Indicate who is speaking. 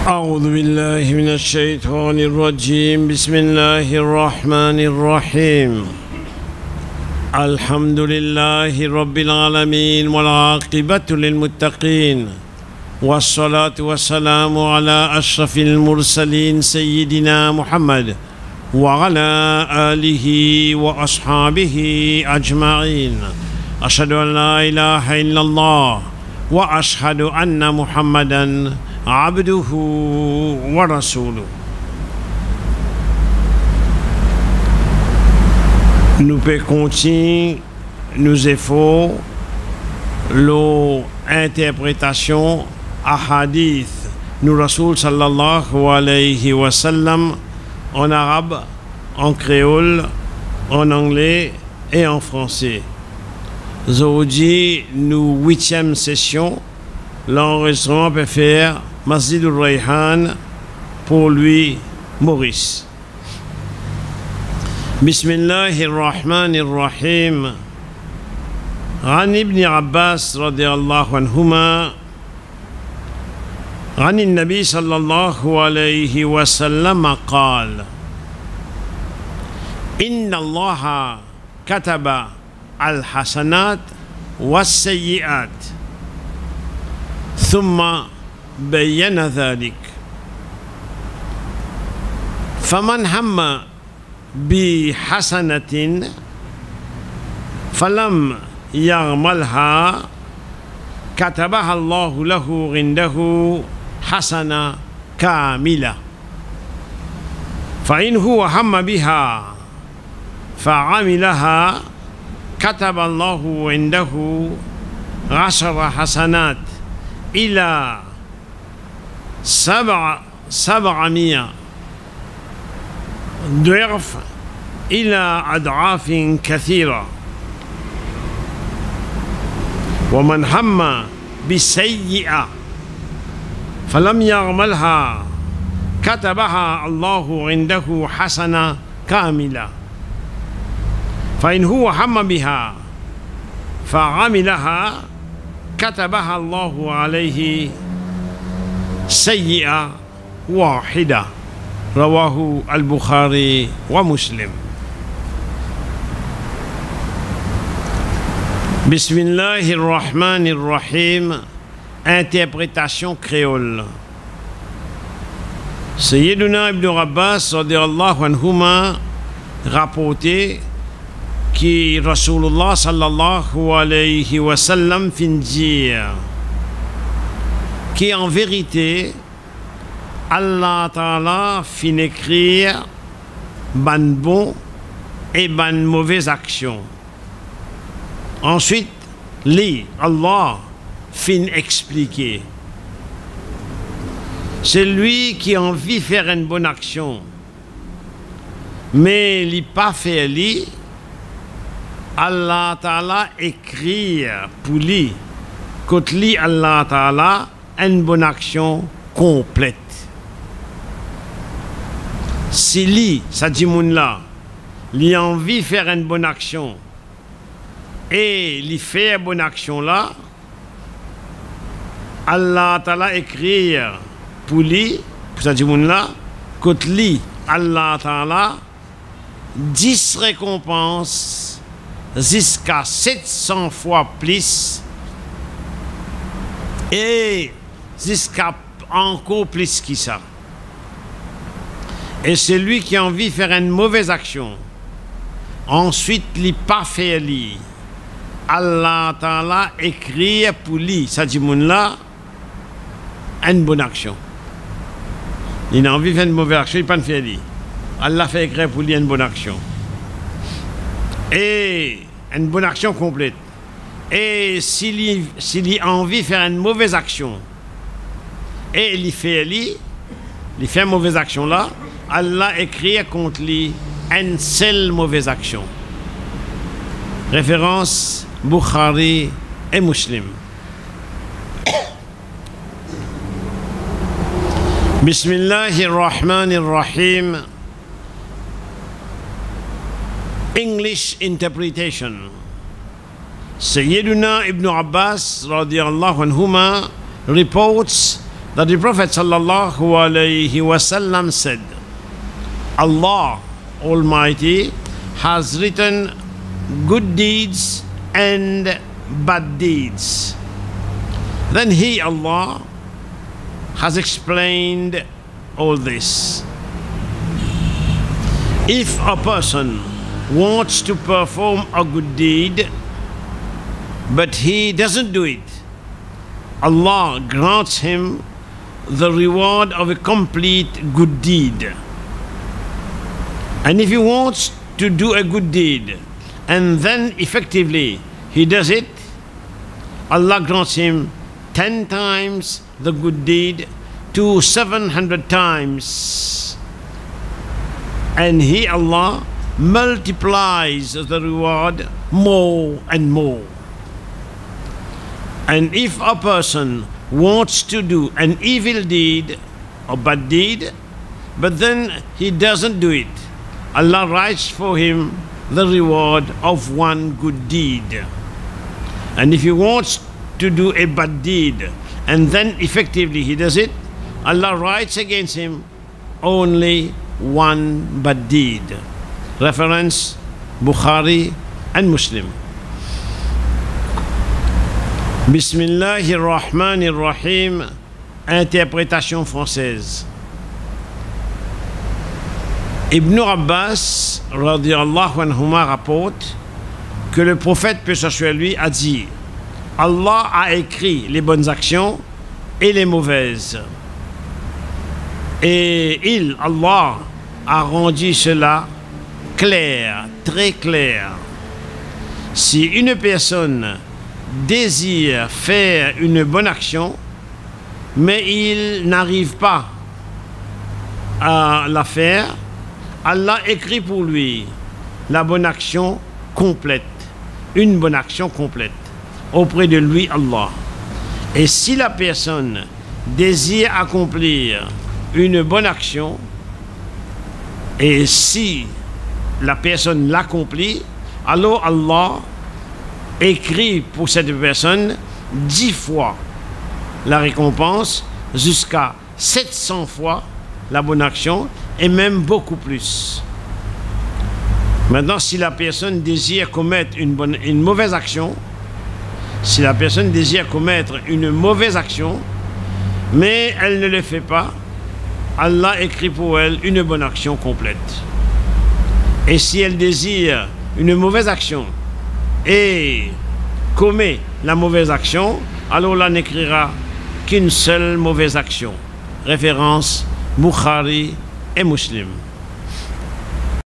Speaker 1: أعوذ بالله من الشيطان الرجيم بسم الله الرحمن الرحيم الحمد لله رب العالمين والعاقبة للمتقين والصلاة والسلام على أشرف المرسلين سيدنا محمد وعلى آله وأصحابه أجمعين أشهد أن لا إله إلا الله وأشهد أن محمدًا عبده ورسوله. Nous pouvons continuer nos efforts, l'interprétation à hadith nous Rasoul sallallahu alayhi wa sallam en arabe, en créole, en anglais et en français. Aujourd'hui, nous 8e session, l'enregistrement peut faire Masjid al-Rayhan pour lui Maurice. Bismillahirrahmanirrahim. عن ابن عباس رضي الله عنهما عن النبي صلى الله عليه وسلم قال إن الله كتب الحسنات والسيئات ثم بين ذلك فمن هم بحسنة فلم يعملها كتبها الله له عنده حسنة كاملة فإن هو هم بها فعملها كتب الله عنده 10 حسنات إلى 700 ضعف إلى أضعاف كثيرة ومن هم بسيئة فلم يعملها كتبها الله عنده حسنة كاملة فإن هو هم بها فعملها كتبها الله عليه سيئة واحدة رواه البخاري ومسلم. بسم الله الرحمن الرحيم. Interprétation créole. Sayyiduna Ibn Abbas radiyallahu anhuma rapporté qui Rasulullah sallallahu alayhi wa sallam fin dire qui en vérité Allah Ta'ala fin écrire ban bon et ban mauvaise action. Ensuite, Allah fin expliquer. C'est lui qui a envie de faire une bonne action, mais il n'a pas fait lui. Allah Ta'ala écrit pour lui, quand lui Allah Ta'ala une bonne action complète. Si lui, ça dit moun là, il a envie de faire une bonne action et il fait une bonne action là, Allah Ta'ala écrit pour lui, pour ça dit moun là, quand lui Allah Ta'ala 10 récompenses jusqu'à 700 fois plus et jusqu'à encore plus que ça. Et celui qui a envie de faire une mauvaise action, ensuite il n'a pas fait lui, Allah Ta'ala écrit pour lui, ça dit moun là, une bonne action. Il a envie de faire une mauvaise action, il n'a pas fait lui. Allah fait écrire pour lui une bonne action. Et une bonne action complète. Et s'il a envie de faire une mauvaise action, et il fait une mauvaise action là, Allah écrit contre lui une seule mauvaise action. Référence Bukhari et Muslim. Bismillahirrahmanirrahim. English interpretation. Sayyiduna Ibn Abbas radiyallahu anhuma reports that the Prophet sallallahu alaihi wasallam said, Allah Almighty has written good deeds and bad deeds. Then He, Allah, has explained all this. If a person wants to perform a good deed, but he doesn't do it, Allah grants him the reward of a complete good deed. And if he wants to do a good deed and then effectively he does it, Allah grants him 10 times the good deed to 700 times. And He, Allah, multiplies the reward more and more. And if a person wants to do an evil deed or bad deed, but then he doesn't do it, Allah writes for him the reward of one good deed. And if he wants to do a bad deed and then effectively he does it, Allah writes against him only one bad deed. Reference Bukhari and Muslim. Bismillahirrahmanirrahim. Interprétation française. Ibn Abbas radiyallahu anhuma rapporte que le prophète, paix soit lui, a dit: Allah a écrit les bonnes actions et les mauvaises. Et Allah, a rendu cela clair, très clair. Si une personne désire faire une bonne action, mais il n'arrive pas à la faire, Allah écrit pour lui la bonne action complète, une bonne action complète auprès de lui, Allah. Et si la personne désire accomplir une bonne action, et si la personne l'accomplit, alors Allah écrit pour cette personne 10 fois la récompense, jusqu'à 700 fois la bonne action, et même beaucoup plus. Maintenant, si la personne désire commettre une mauvaise action, si la personne désire commettre une mauvaise action, mais elle ne le fait pas, Allah écrit pour elle une bonne action complète. Et si elle désire une mauvaise action et commet la mauvaise action, alors Allah n'écrira qu'une seule mauvaise action. Référence Bukhari et Muslim.